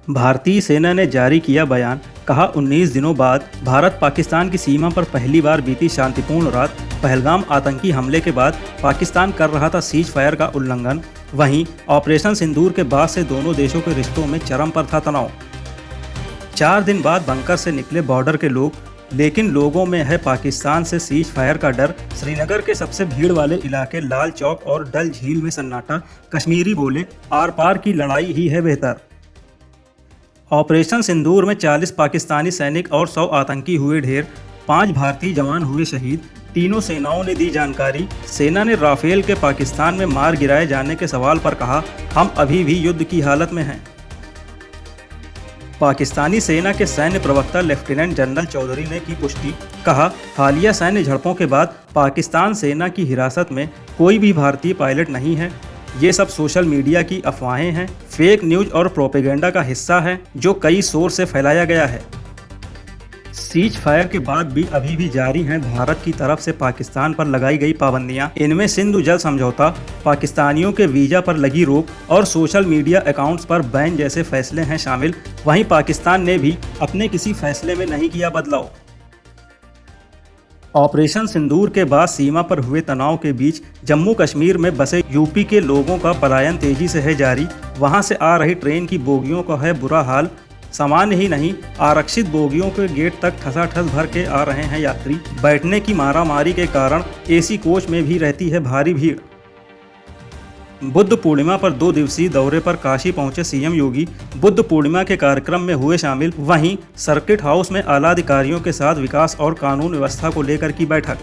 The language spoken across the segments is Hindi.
भारतीय सेना ने जारी किया बयान, कहा 19 दिनों बाद भारत पाकिस्तान की सीमा पर पहली बार बीती शांतिपूर्ण रात पहलगाम आतंकी हमले के बाद पाकिस्तान कर रहा था सीज फायर का उल्लंघन। वहीं ऑपरेशन सिंदूर के बाद से दोनों देशों के रिश्तों में चरम पर था तनाव। 4 दिन बाद बंकर से निकले बॉर्डर के लोग, लेकिन लोगों में है पाकिस्तान से सीज फायर का डर। श्रीनगर के सबसे भीड़ वाले इलाके लाल चौक और डल झील में सन्नाटा। कश्मीरी बोले, आर पार की लड़ाई ही है बेहतर। ऑपरेशन सिंदूर में 40 पाकिस्तानी सैनिक और 100 आतंकी हुए ढेर। 5 भारतीय जवान हुए शहीद। तीनों सेनाओं ने दी जानकारी। सेना ने राफेल के पाकिस्तान में मार गिराए जाने के सवाल पर कहा, हम अभी भी युद्ध की हालत में हैं। पाकिस्तानी सेना के सैन्य प्रवक्ता लेफ्टिनेंट जनरल चौधरी ने की पुष्टि। कहा, हालिया सैन्य झड़पों के बाद पाकिस्तान सेना की हिरासत में कोई भी भारतीय पायलट नहीं है। ये सब सोशल मीडिया की अफवाहें हैं, फेक न्यूज और प्रोपेगेंडा का हिस्सा है जो कई सोर्स से फैलाया गया है। सीज फायर के बाद भी अभी भी जारी हैं भारत की तरफ से पाकिस्तान पर लगाई गई पाबंदियां। इनमें सिंधु जल समझौता, पाकिस्तानियों के वीजा पर लगी रोक और सोशल मीडिया अकाउंट्स पर बैन जैसे फैसले हैं शामिल। वहीं पाकिस्तान ने भी अपने किसी फैसले में नहीं किया बदलाव। ऑपरेशन सिंदूर के बाद सीमा पर हुए तनाव के बीच जम्मू कश्मीर में बसे यूपी के लोगों का पलायन तेजी से है जारी। वहां से आ रही ट्रेन की बोगियों का है बुरा हाल। सामान्य ही नहीं, आरक्षित बोगियों के गेट तक ठसाठस भर के आ रहे हैं यात्री। बैठने की मारामारी के कारण एसी कोच में भी रहती है भारी भीड़। बुद्ध पूर्णिमा पर 2 दिवसीय दौरे पर काशी पहुंचे सीएम योगी। बुद्ध पूर्णिमा के कार्यक्रम में हुए शामिल। वहीं सर्किट हाउस में आला अधिकारियों के साथ विकास और कानून व्यवस्था को लेकर की बैठक।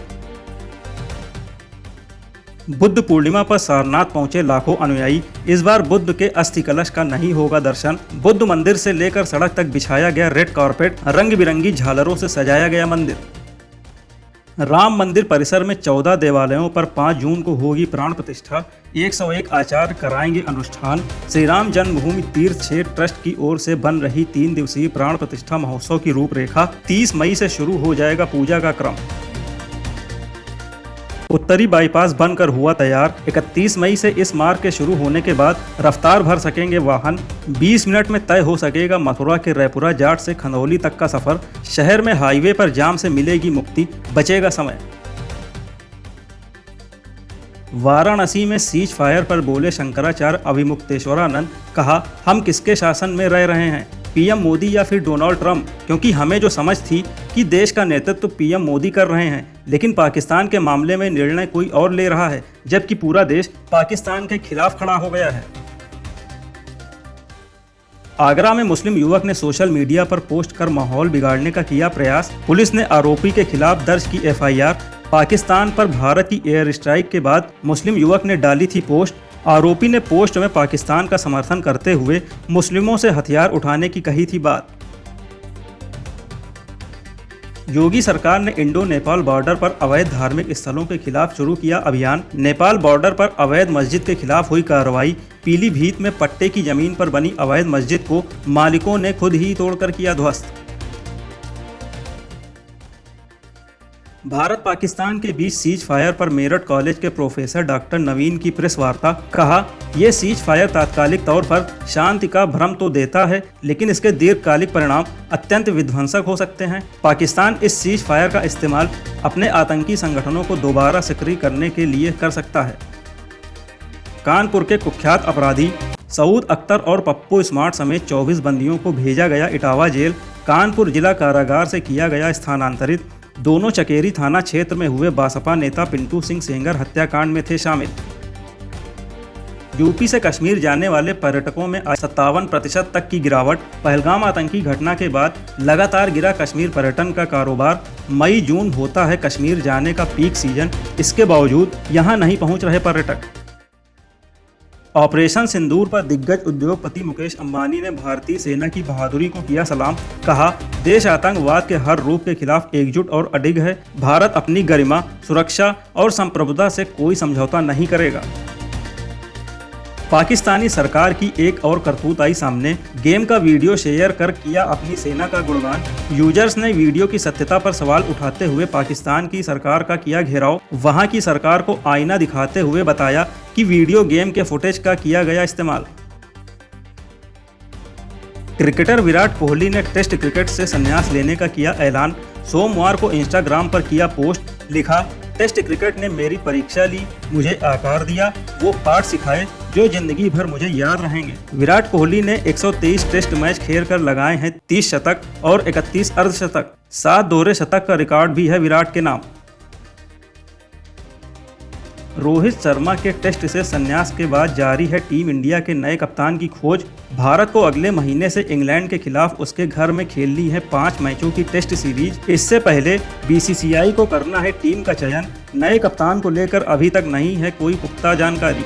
बुद्ध पूर्णिमा पर सारनाथ पहुंचे लाखों अनुयायी। इस बार बुद्ध के अस्थि कलश का नहीं होगा दर्शन। बुद्ध मंदिर से लेकर सड़क तक बिछाया गया रेड कारपेट। रंग बिरंगी झालरों से सजाया गया मंदिर। राम मंदिर परिसर में 14 देवालयों पर 5 जून को होगी प्राण प्रतिष्ठा। 101 आचार्य कराएंगे अनुष्ठान। श्री राम जन्मभूमि तीर्थ क्षेत्र ट्रस्ट की ओर से बन रही 3 दिवसीय प्राण प्रतिष्ठा महोत्सव की रूपरेखा। 30 मई से शुरू हो जाएगा पूजा का क्रम। उत्तरी बाईपास बनकर हुआ तैयार। 31 मई से इस मार्ग के शुरू होने के बाद रफ्तार भर सकेंगे वाहन। 20 मिनट में तय हो सकेगा मथुरा के रैपुरा जाट से खंदौली तक का सफर। शहर में हाईवे पर जाम से मिलेगी मुक्ति, बचेगा समय। वाराणसी में सीज फायर पर बोले शंकराचार्य अभिमुक्तेश्वरानंद। कहा, हम किसके शासन में रह रहे हैं, पीएम मोदी या फिर डोनाल्ड ट्रंप? क्योंकि हमें जो समझ थी कि देश का नेतृत्व पीएम मोदी कर रहे हैं, लेकिन पाकिस्तान के मामले में निर्णय कोई और ले रहा है, जबकि पूरा देश पाकिस्तान के खिलाफ खड़ा हो गया है। आगरा में मुस्लिम युवक ने सोशल मीडिया पर पोस्ट कर माहौल बिगाड़ने का किया प्रयास। पुलिस ने आरोपी के खिलाफ दर्ज की एफआईआर। पाकिस्तान पर भारत की एयर स्ट्राइक के बाद मुस्लिम युवक ने डाली थी पोस्ट। आरोपी ने पोस्ट में पाकिस्तान का समर्थन करते हुए मुस्लिमों से हथियार उठाने की कही थी बात। योगी सरकार ने इंडो नेपाल बॉर्डर पर अवैध धार्मिक स्थलों के खिलाफ शुरू किया अभियान। नेपाल बॉर्डर पर अवैध मस्जिद के खिलाफ हुई कार्रवाई। पीलीभीत में पट्टे की जमीन पर बनी अवैध मस्जिद को मालिकों ने खुद ही तोड़कर किया ध्वस्त। भारत पाकिस्तान के बीच सीज फायर पर मेरठ कॉलेज के प्रोफेसर डॉक्टर नवीन की प्रेस वार्ता। कहा, यह सीज फायर तात्कालिक तौर पर शांति का भ्रम तो देता है, लेकिन इसके दीर्घकालिक परिणाम अत्यंत विध्वंसक हो सकते हैं। पाकिस्तान इस सीज फायर का इस्तेमाल अपने आतंकी संगठनों को दोबारा सक्रिय करने के लिए कर सकता है। कानपुर के कुख्यात अपराधी सऊद अख्तर और पप्पू स्मार्ट समेत 24 बंदियों को भेजा गया इटावा जेल। कानपुर जिला कारागार से किया गया स्थानांतरित। दोनों चकेरी थाना क्षेत्र में हुए बसपा नेता पिंटू सिंह सेंगर हत्याकांड में थे शामिल। यूपी से कश्मीर जाने वाले पर्यटकों में 57% तक की गिरावट। पहलगाम आतंकी घटना के बाद लगातार गिरा कश्मीर पर्यटन का कारोबार। मई जून होता है कश्मीर जाने का पीक सीजन, इसके बावजूद यहां नहीं पहुंच रहे पर्यटक। ऑपरेशन सिंदूर पर दिग्गज उद्योगपति मुकेश अंबानी ने भारतीय सेना की बहादुरी को किया सलाम। कहा, देश आतंकवाद के हर रूप के खिलाफ एकजुट और अडिग है। भारत अपनी गरिमा, सुरक्षा और संप्रभुता से कोई समझौता नहीं करेगा। पाकिस्तानी सरकार की एक और करतूत आई सामने। गेम का वीडियो शेयर कर किया अपनी सेना का गुणगान। यूजर्स ने वीडियो की सत्यता पर सवाल उठाते हुए पाकिस्तान की सरकार का किया घेराव। वहां की सरकार को आईना दिखाते हुए बताया कि वीडियो गेम के फुटेज का किया गया इस्तेमाल। क्रिकेटर विराट कोहली ने टेस्ट क्रिकेट से संन्यास लेने का किया ऐलान। सोमवार को इंस्टाग्राम पर किया पोस्ट, लिखा, टेस्ट क्रिकेट ने मेरी परीक्षा ली, मुझे आकार दिया, वो पाठ सिखाए जो जिंदगी भर मुझे याद रहेंगे। विराट कोहली ने 123 टेस्ट मैच खेल कर लगाए हैं 30 शतक और 31 अर्धशतक। 7 दोहरे शतक का रिकॉर्ड भी है विराट के नाम। रोहित शर्मा के टेस्ट से संन्यास के बाद जारी है टीम इंडिया के नए कप्तान की खोज। भारत को अगले महीने से इंग्लैंड के खिलाफ उसके घर में खेलनी है 5 मैचों की टेस्ट सीरीज। इससे पहले बीसीसीआई को करना है टीम का चयन। नए कप्तान को लेकर अभी तक नहीं है कोई पुख्ता जानकारी।